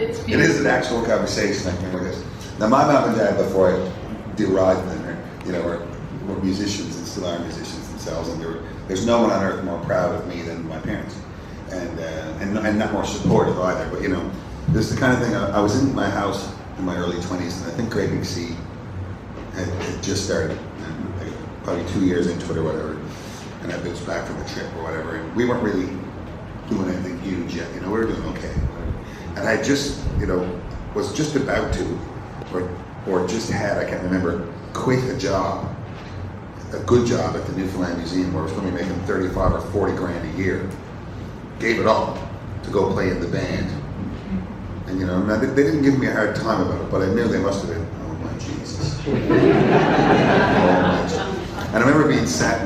It is an actual conversation. I can remember this. Now, my mom and dad, before I derived them, were musicians and still are musicians themselves, and there's no one on earth more proud of me than my parents, and not more supportive either. But there's the kind of thing. I was in my house in my early 20s, and I think Great Big Sea had just started, probably 2 years into it or whatever, and I was back from a trip or whatever, and we weren't really doing anything huge yet. We were doing okay, and I just was just about to, or just had, I can't remember, quit a job, a good job at the Newfoundland Museum where I was going to be making 35 or 40 grand a year. Gave it up to go play in the band. And they didn't give me a hard time about it, but I knew they must have been, oh my Jesus. And I remember being sat,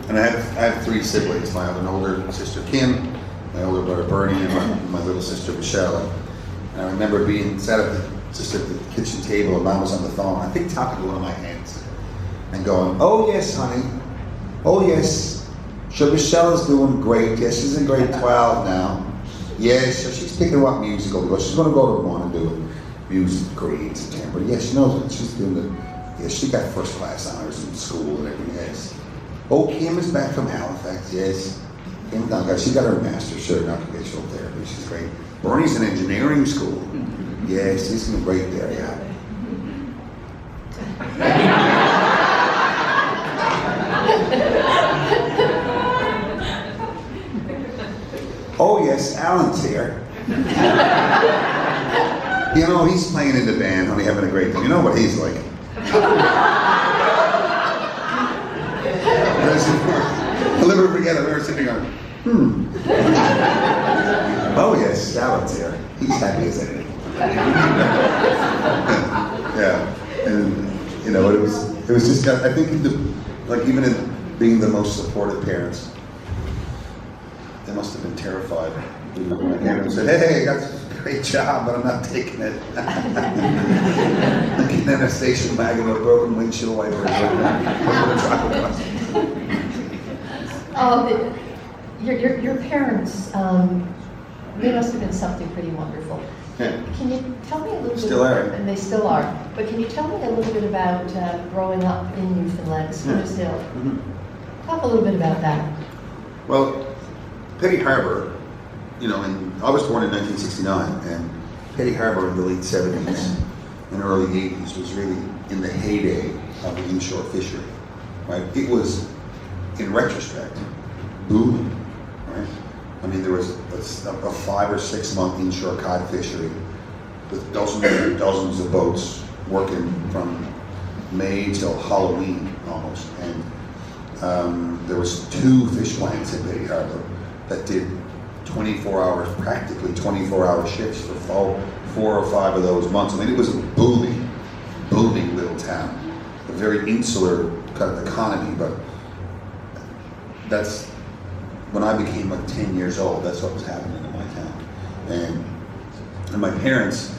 and I have 3 siblings, an older sister Kim, my older brother Bernie, and my little sister Michelle. And I remember being sat at the kitchen table, and Mom was on the phone, I think talking to one of my aunts, and going, oh yes, honey, oh yes, sure, Michelle is doing great, yes, she's in grade 12 now. Yes, so she's picking up musical because she's going to go to one and do a music degree in September. Yes, she knows it, she's doing it. Yes, she got first class honors in school and everything, yes. Oh, Kim is back from Halifax, yes. Kim Duncan, she got her master's, sure, in occupational therapy, she's great. Bernie's in engineering school. Yes, he's doing great there, yeah. Oh yes, Alan's here. He's playing in the band, honey, having a great time. You know what he's like. I'll never forget it. I remember sitting going, oh yes, Alan's here. He's happy as anything. Yeah, and it was just, I think even in being the most supportive parents, they must have been terrified. And said, hey, I got a great job, but I'm not taking it. I'm getting in a station wagon with a broken windshield wiper. Your parents, they must have been something pretty wonderful. Yeah. Can you tell me a little bit? Still are. And they still are. But can you tell me a little bit about growing up in Newfoundland, Skinner's Hill? Mm-hmm. Talk a little bit about that. Well, Petty Harbour, I was born in 1969, and Petty Harbour in the late 70s and early 80s was really in the heyday of the inshore fishery, right? It was, in retrospect, booming, right? I mean, there was a 5 or 6 month inshore cod fishery with dozens and dozens of boats working from May till Halloween almost, and there was 2 fish plants in Petty Harbour that did practically 24-hour shifts for 4 or 5 of those months. I mean, it was a booming little town, a very insular kind of economy, but that's, when I became 10 years old, that's what was happening in my town. And my parents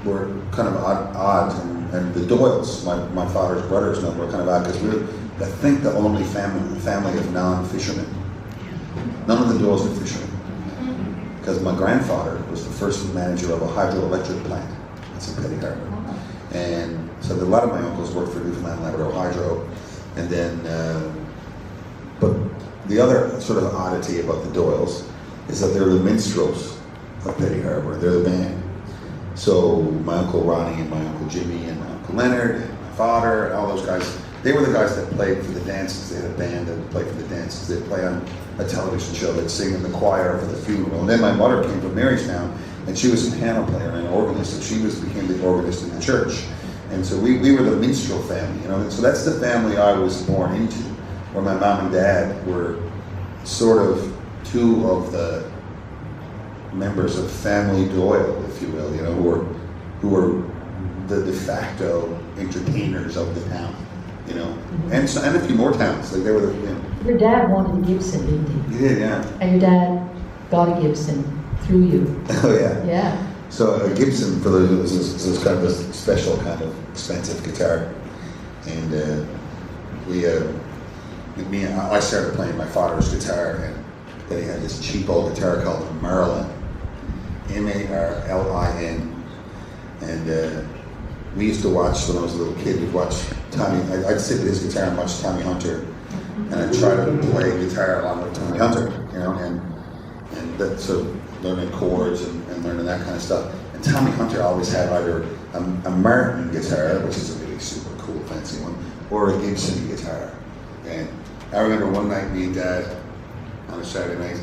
were kind of odd, and the Doyles, my father's brothers, were kind of odd, because we were, I think, the only family of non-fishermen. None of the Doyles were fishermen, because my grandfather was the first manager of a hydroelectric plant. That's in Petty Harbour. And so a lot of my uncles worked for Newfoundland-Labrador Hydro, and then, but the other sort of oddity about the Doyles is that they're the minstrels of Petty Harbour. They're the band. So my Uncle Ronnie and my Uncle Jimmy and my Uncle Leonard and my father and all those guys, they were the guys that played for the dances. They had a band that would play for the dances. They'd play on a television show. They'd sing in the choir for the funeral. And then my mother came from Marystown, and she was a piano player and an organist, and she became the organist in the church. And so we were the minstrel family, So that's the family I was born into, where my mom and dad were sort of 2 of the members of Family Doyle, if you will, who were the de facto entertainers of the town, and a few more towns. Like they were Your dad wanted a Gibson, didn't he? He did, yeah. And your dad got a Gibson through you. Oh yeah. Yeah. So a Gibson, for those, is kind of a special kind of expensive guitar, and I started playing my father's guitar, and then he had this cheap old guitar called a Merlin, Marlin. And we used to watch, when I was a little kid, we'd watch Tommy. I'd sit with his guitar and watch Tommy Hunter, and I'd try to play guitar along with Tommy Hunter, and that sort of learning chords and learning that kind of stuff. And Tommy Hunter always had either a Martin guitar, which is a really super cool, fancy one, or a Gibson guitar. And I remember one night, me and Dad, on a Saturday night,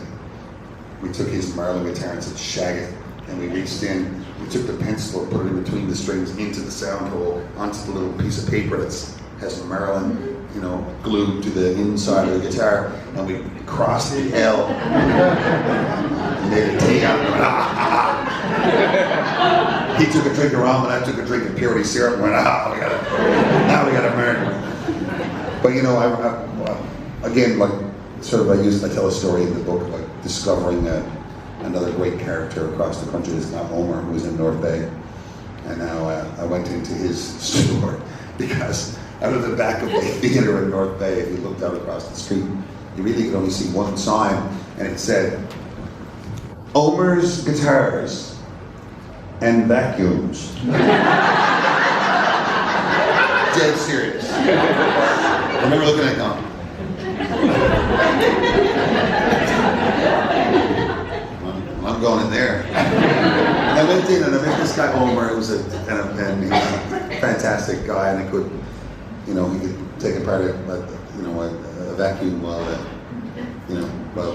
we took his Marlin guitar and said, shag it. And we reached in, we took the pencil and put it in between the strings into the sound hole, onto the little piece of paper that has Marlin, glued to the inside of the guitar, and we crossed the L and made a T out of it. He took a drink of rum and I took a drink of purity syrup and went, now we got a Martin. But again, like I tell a story in the book, like discovering another great character across the country is now Omer, who's in North Bay. And now I went into his store because out of the back of the theater in North Bay, if you looked out across the street, you really could only see one sign, and it said, Omer's Guitars and Vacuums. Dead serious. I remember looking at it going, I'm going in there. And I went in and I met this guy Omer, who was and he was a fantastic guy, and he could take apart a vacuum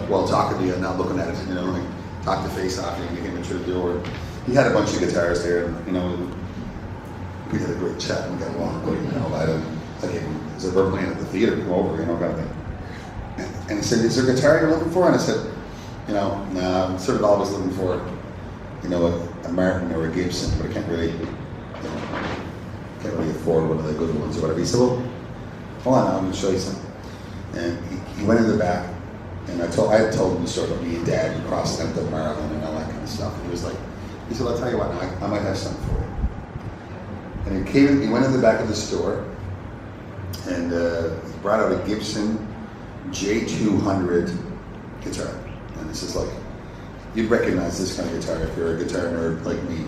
while talking to you and not looking at it, like talk the face off you and get him into the door. He had a bunch of guitars there, and we had a great chat and got along great and all that. And I gave him, he said, we're playing at the theater, come over, kind of thing. And he said, is there a guitar you're looking for? And I said, nah, I'm sort of always looking for, a Martin or a Gibson, but I can't really afford one of the good ones or whatever. He said, well, hold on, I'm going to show you something. And he went in the back, and I had told him the story about me and Dad and crossing out the Maryland and all that kind of stuff. And he was like, he said, I'll tell you what, I might have something for you. And he went in the back of the store, and he brought out a Gibson J200 guitar. And this is like, you'd recognize this kind of guitar if you're a guitar nerd like me.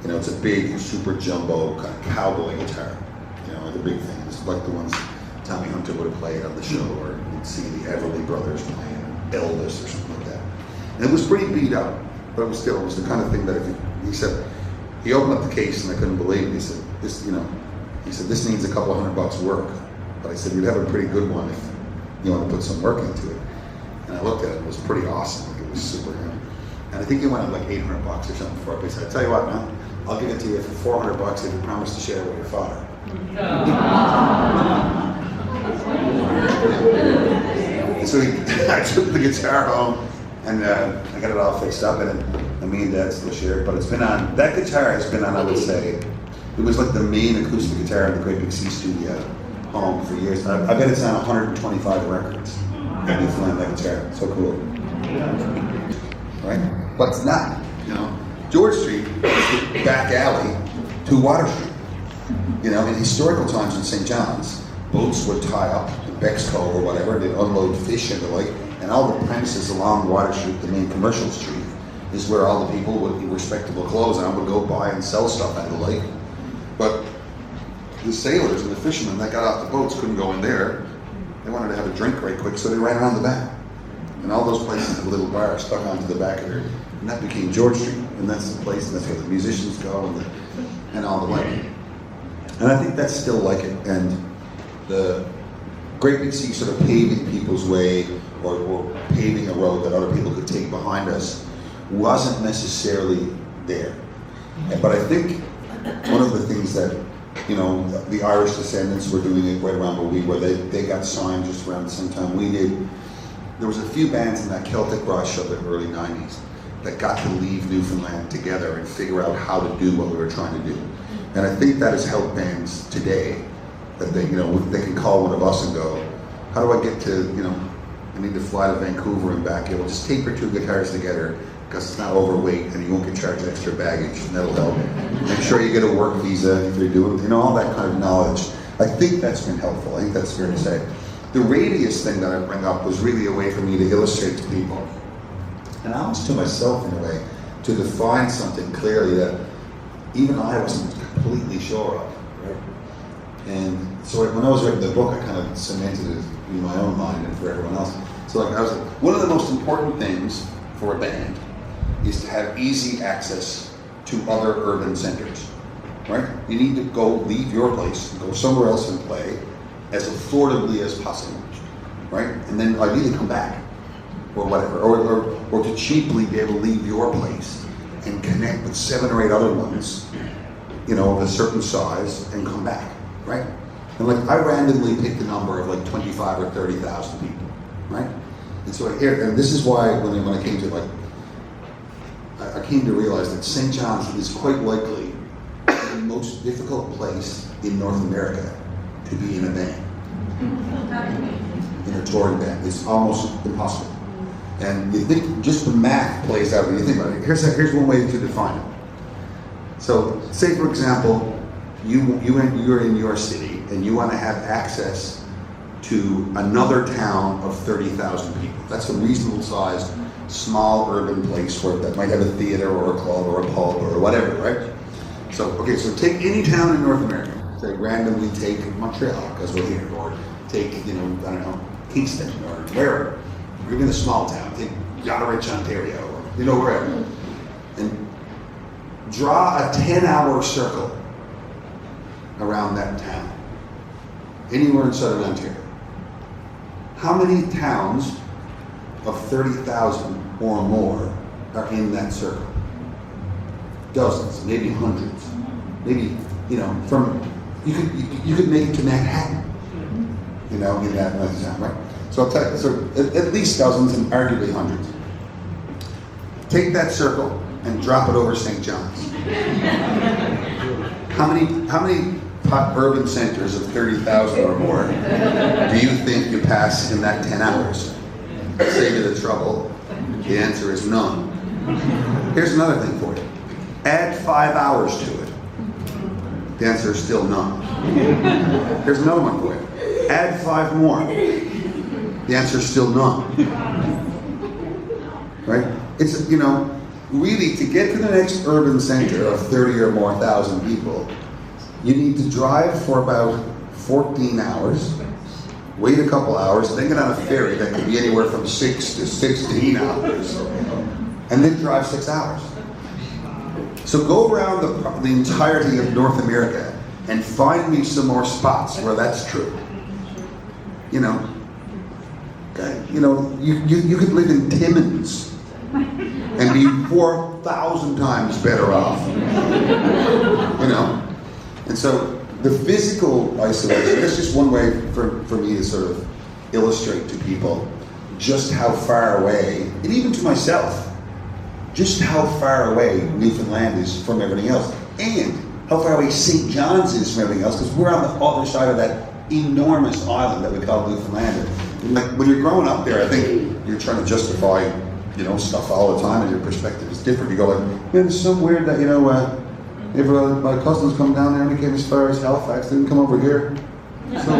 It's a big, super jumbo kind of cowboy guitar. The big thing. It's like the ones Tommy Hunter would have played on the show, or you'd see the Everly Brothers playing, Elvis or something like that. And it was pretty beat up, but it was the kind of thing that he opened up the case and I couldn't believe it. He said, this needs a couple $100 work. But I said, you'd have a pretty good one if you want to put some work into it. And I looked at it, it was pretty awesome. Like, it was super good. And I think he went up like $800 or something for it. But he said, I tell you what, man, I'll give it to you for $400 if you promise to share it with your father. And so I took the guitar home and I got it all fixed up, and me and Dad still share it. But it's been on, that guitar has been on, I would say, it was like the main acoustic guitar in the Great Big Sea studio home for years. I bet it's on 125 records. That Newfoundland, that guitar. So cool. Right? But it's not. George Street is the back alley to Water Street. In historical times in St. John's, boats would tie up in Beck's Cove or whatever, they'd unload fish and the like, and all the premises along Water Street, the main commercial street, is where all the people with respectable clothes on would go buy and sell stuff at the lake. But the sailors and the fishermen that got off the boats couldn't go in there. They wanted to have a drink right quick, so they ran around the back. And all those places have a little bar stuck onto the back of there. And that became George Street. And that's the place, and that's where the musicians go and all the like. And I think that's still like it. And the Great Big Sea sort of paving people's way or paving a road that other people could take behind us wasn't necessarily there. But I think one of the things that, the Irish descendants were doing it right around where we were. They got signed just around the same time we did. There was a few bands in that Celtic rush of the early 90s that got to leave Newfoundland together and figure out how to do what we were trying to do. And I think that has helped bands today, that they can call one of us and go, how do I get to, I need to fly to Vancouver and back. We'll just taper two guitars together because it's not overweight and you won't get charged extra baggage, and that'll help. Make sure you get a work visa if you're doing, all that kind of knowledge. I think that's been helpful. I think that's fair to say. The radius thing that I bring up was really a way for me to illustrate to people, and almost to myself in a way, to define something clearly that even I wasn't completely sure of, right? And so when I was writing the book, I kind of cemented it in my own mind and for everyone else. So like I was like, one of the most important things for a band is to have easy access to other urban centers, right? You need to leave your place, and go somewhere else and play as affordably as possible, right? And then ideally come back, or whatever, or to cheaply be able to leave your place and connect with 7 or 8 other ones, of a certain size and come back, right? And like I randomly picked a number of like 25 or 30,000 people, right? And so and this is why when I came to I came to realize that St. John's is quite likely the most difficult place in North America to be in a band, in a touring band. It's almost impossible. And you think just the math plays out when you think about it. Here's one way to define it. So, say for example, you're in your city and you want to have access to another town of 30,000 people. That's a reasonable sized, small urban place that might have a theater or a club or a pub or whatever, right? So take any town in North America. Say randomly take Montreal because we're here, or take Kingston or wherever, or even a small town. Take Geographic, Ontario, or wherever, and draw a 10-hour circle around that town, anywhere in southern Ontario. How many towns of 30,000 or more are in that circle? Dozens, maybe hundreds, maybe you could make it to Manhattan, in that length of time, right? So I'll tell you, so at least dozens and arguably hundreds. Take that circle and drop it over St. John's. How many urban centers of 30,000 or more do you think you pass in that 10 hours? Save you the trouble. The answer is none. Here's another thing for you. Add 5 hours to it. The answer is still none. Here's another one for you. Add 5 more. The answer is still none. Right? It's, really to get to the next urban center of 30 or more thousand people, you need to drive for about 14 hours, wait a couple hours, then get on a ferry that could be anywhere from 6 to 16 hours, and then drive 6 hours. So go around the entirety of North America and find me some more spots where that's true. You could live in Timmins and be 4,000 times better off. And so the physical isolation, that's just one way for me to sort of illustrate to people just how far away, and even to myself, just how far away Newfoundland is from everything else, and how far away St. John's is from everything else, because we're on the other side of that enormous island that we call Newfoundland. And like when you're growing up there, I think you're trying to justify, stuff all the time, and your perspective is different. You go like, man, it's so weird that, if my cousins come down there and they came as far as Halifax, they didn't come over here. So,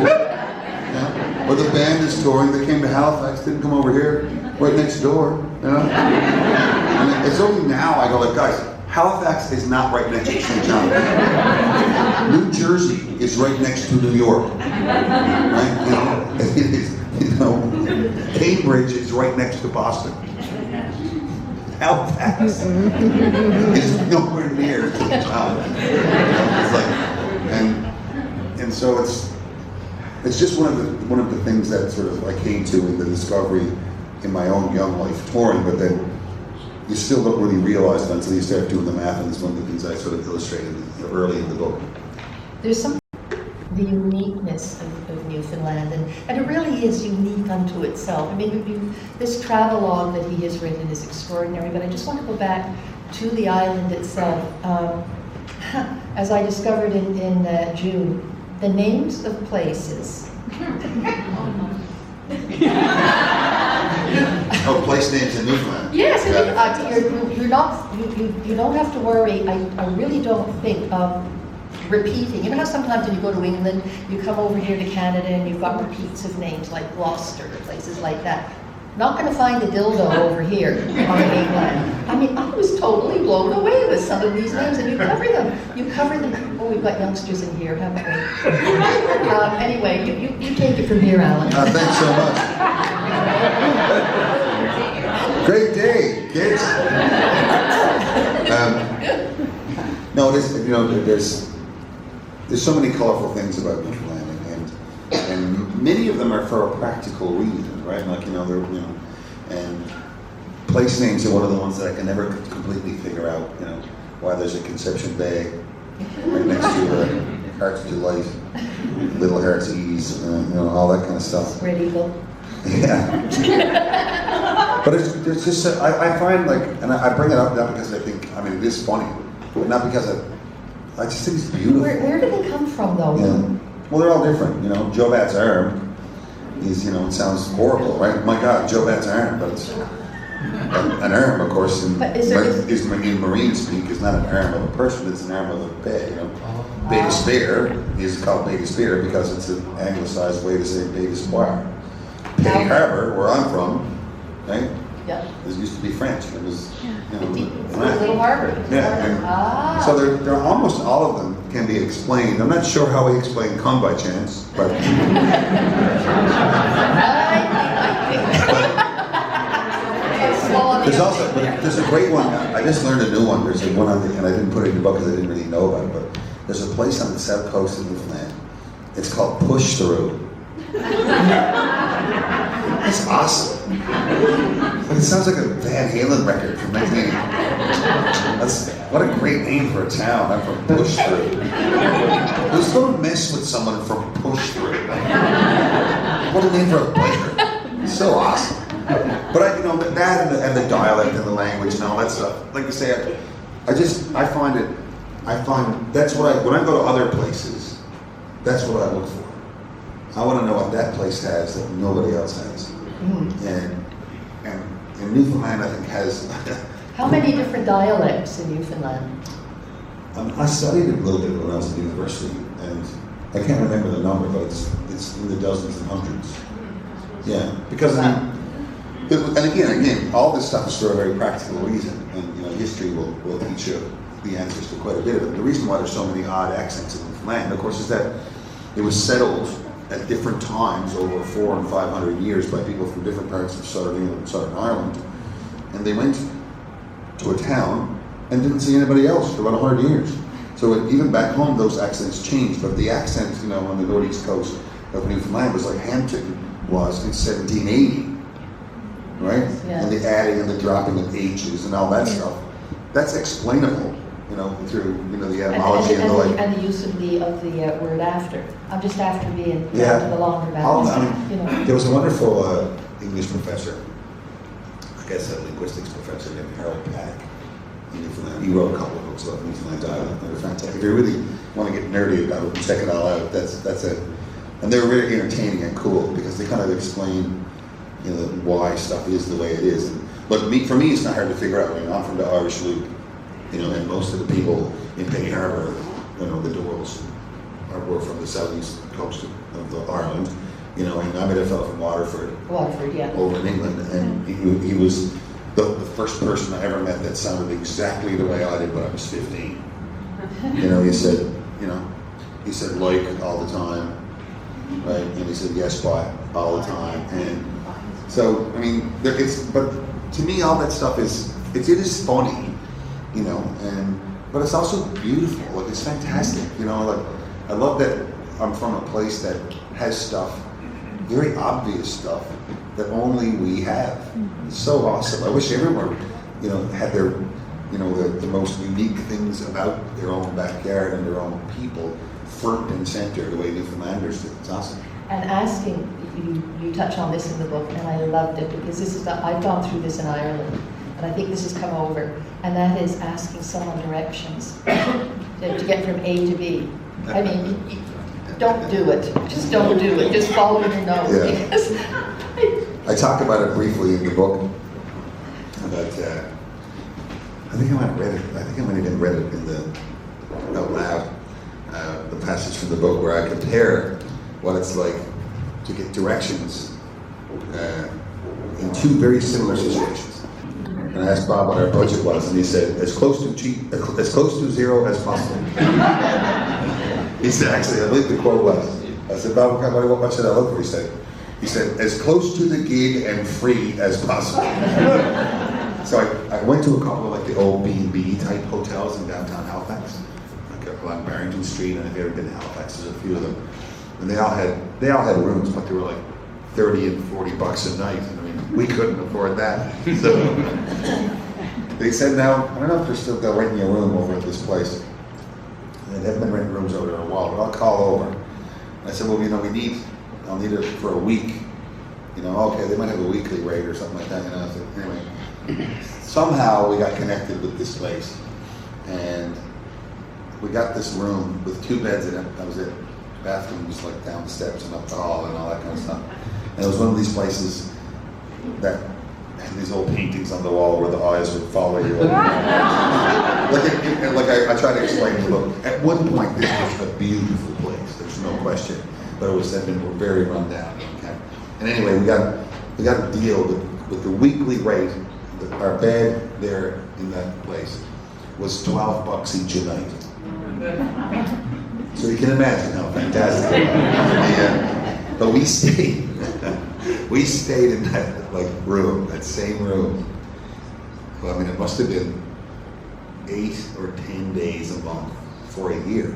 or the band is touring, they came to Halifax, didn't come over here, right next door. And it's only now I go like, guys, Halifax is not right next to St. John. New Jersey is right next to New York, right? Cambridge is right next to Boston. Halifax is nowhere near St. John. It's like, and so it's just one of the things that sort of I came to in the discovery in my own young life touring, but then you still don't really realize it until you start doing the math, and it's one of the things I sort of illustrated early in the book. There's the uniqueness of Newfoundland, and it really is unique unto itself. I mean, this travelogue that he has written is extraordinary, but I just want to go back to the island itself. As I discovered in June, the names of places. Oh, place names in Newfoundland. Yes, you don't have to worry. I really don't think of repeating. You know how sometimes when you go to England, you come over here to Canada and you've got repeats of names like Gloucester, places like that. Not going to find a dildo over here on the mainland. I mean, I was totally blown away with some of these names, and you cover them. You cover them. Oh, we've got youngsters in here, haven't we? Anyway, you take it from here, Alan. Thanks so much. Great day, kids. No, there's so many colorful things about Newfoundland, and many of them are for a practical reason, right? Like and place names are one of the ones that I can never completely figure out. Why there's a Conception Bay right next to Hearts of Delight, Little Hearts Ease, all that kind of stuff. Spread Eagle. Yeah. But there's just I find and I bring it up not because I think it is funny, but not because I just think it's beautiful. Where do they come from, though? Yeah. Well, they're all different. Jobat's arm is it sounds horrible, right? My God, Jobat's arm, but it's an arm, of course, in marine speak is not an arm of a person; it's an arm of a bay. Bay Spear is called Bay Spear because it's an anglicized way to say Bay d'Espoir. Petty Harbour, where I'm from, right? Yeah. It used to be French. It was, Little Harbour. Yeah. So they're almost all of them can be explained. I'm not sure how we explain come by chance, but there's a great one. I just learned a new one. There's one and I didn't put it in the book because I didn't really know about it. But there's a place on the south coast of Newfoundland. It's called Push Through. It's awesome. But it sounds like a Van Halen record from 1980. What a great name for a town. I'm from Push Through. Who's going to mess with someone from Push Through? What a name for a biker. It's so awesome. But that and the dialect and the language and all that stuff. Like I say, I find that's what when I go to other places, that's what I look for. I want to know what that place has that nobody else has. Mm-hmm. And Newfoundland, I think, has... How many different dialects in Newfoundland? I studied it a little bit when I was at university, and I can't remember the number, but it's in the dozens and hundreds. Yeah, because and again, all this stuff is for a very practical reason, and history will teach you the answers to quite a bit of it. The reason why there's so many odd accents in Newfoundland, of course, is that it was settled at different times over 400 and 500 years by people from different parts of southern England and southern Ireland, and they went to a town and didn't see anybody else for about 100 years. So even back home, those accents changed, but the accent, on the northeast coast of Newfoundland was like Hampton was in 1780, right? Yeah. And the adding and the dropping of H's and all that stuff. That's explainable, through the etymology and the like. And the use of the word after. I'm just after being to the longer vowels. There was a wonderful English professor, I guess a linguistics professor named Harold Pack in Newfoundland. He wrote a couple of books about Newfoundland dialect. They were fantastic. If you really want to get nerdy about it and check it all out, that's it. And they were very entertaining and cool because they kind of explain, why stuff is the way it is. But for me, it's not hard to figure out. I'm from the Irish Loop, and most of the people in Petty Harbour, the Doyles, were from the southeast coast of Ireland. And I met a fellow from Waterford, yeah, over in England, and he was the first person I ever met that sounded exactly the way I did when I was 15. He said like all the time, right? And he said yes but all the time, and so but to me all that stuff it is funny, but it's also beautiful. Like it's fantastic, I love that I'm from a place that has stuff, very obvious stuff that only we have. It's so awesome. I wish everyone, had their, the most unique things about their own backyard and their own people front and center the way Newfoundlanders do. It's awesome. And asking, you touch on this in the book, and I loved it because I've gone through this in Ireland, and I think this has come over, and that is asking someone directions to get from A to B. I mean, don't do it. Just don't do it. Just follow your nose. Yeah. I talk about it briefly in the book. About, I think I might have read it. I think I might have even read it out loud. The passage from the book where I compare what it's like to get directions in two very similar situations. And I asked Bob what our budget was, and he said, as close to zero as possible. He said, actually, I believe the quote was, I said, Bob, what much did I look for? He said, as close to the gig and free as possible. So I went to a couple of like the old B&B type hotels in downtown Halifax, like along Barrington Street, and if you've ever been to Halifax, there's a few of them. And they all had rooms, but they were like $30 and $40 a night. And I mean, we couldn't afford that. So they said, now, I don't know if they're still renting a room over at this place. And they haven't been renting rooms over there in a while, but I'll call over. And I said, well, I'll need it for a week. Okay, they might have a weekly rate or something like that. I said, anyway, somehow we got connected with this place. And we got this room with 2 beds in it. That was it. Bathroom was like down the steps and up the hall and all that kind of stuff. And it was one of these places that had these old paintings on the wall where the eyes would follow you. Like I tried to explain to them, at one point this was a beautiful place, there's no question, but it was very run down. Okay? And anyway, we got a deal with the weekly rate. Our bed there in that place was $12 each a night. So you can imagine how fantastic it was. But we stayed in that room, that same room. Well, I mean, it must have been 8 or 10 days a month for a year.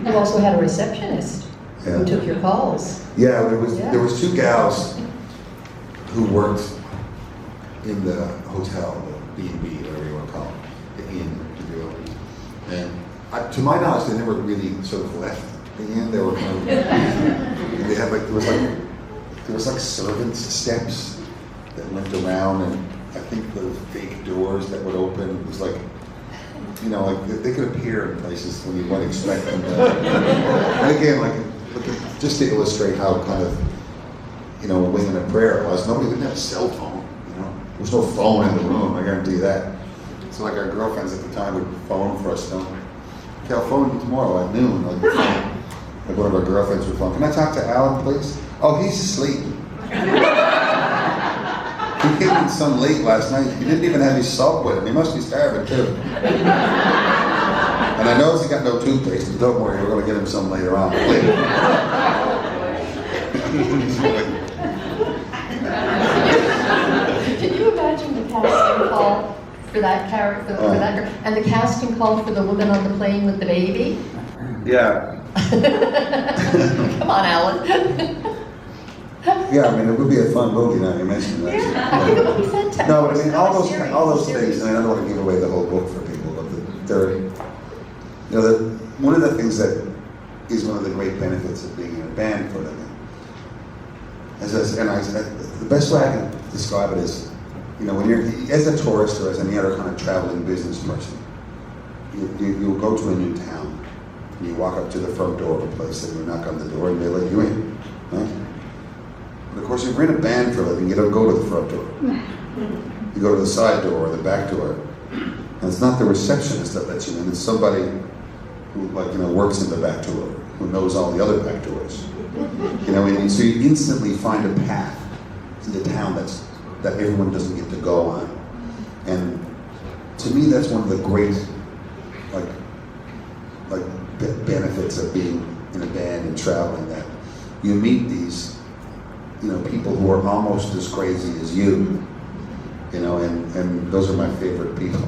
You also had a receptionist who took your calls. Yeah, there was 2 gals who worked in the hotel, the B&B, whatever you want to call it, the inn, if you will. And to my knowledge, they never really sort of left the inn. They were kind of, they had there was servants' steps that went around, and I think the fake doors that would open. It was they could appear in places when you wouldn't expect them to. And again, just to illustrate how kind of, a wing and a prayer it was. Nobody didn't have a cell phone. There was no phone in the room. I guarantee you that. So our girlfriends at the time would phone for us. Okay, I'll phone you tomorrow at noon. One of our girlfriends would phone. Can I talk to Alan, please? Oh, he's asleep. He came in some late last night. He didn't even have his salt with him. He must be starving too. And I noticed he got no toothpaste, but don't worry, we're going to get him some later on. Can you imagine the casting call for that character, for that girl, and the casting call for the woman on the plane with the baby? Yeah. Come on, Alan. Yeah, I mean, it would be a fun movie now you mentioned that. Yeah, I think it would be fantastic. No, but I mean, all those things, and I don't want to give away the whole book for people, but they're, one of the things that is one of the great benefits of being in a band for them, the best way I can describe it is, when you're, as a tourist or as any other kind of traveling business person, you'll go to a new town, and you walk up to the front door of a place, and you knock on the door, and they let you in, right? But of course, if you're in a band for a living, you don't go to the front door. You go to the side door or the back door. And it's not the receptionist that lets you in, it's somebody who, works in the back door, who knows all the other back doors. And so you instantly find a path to the town that everyone doesn't get to go on. And to me, that's one of the great, benefits of being in a band and traveling, that you meet these people who are almost as crazy as you, and those are my favorite people.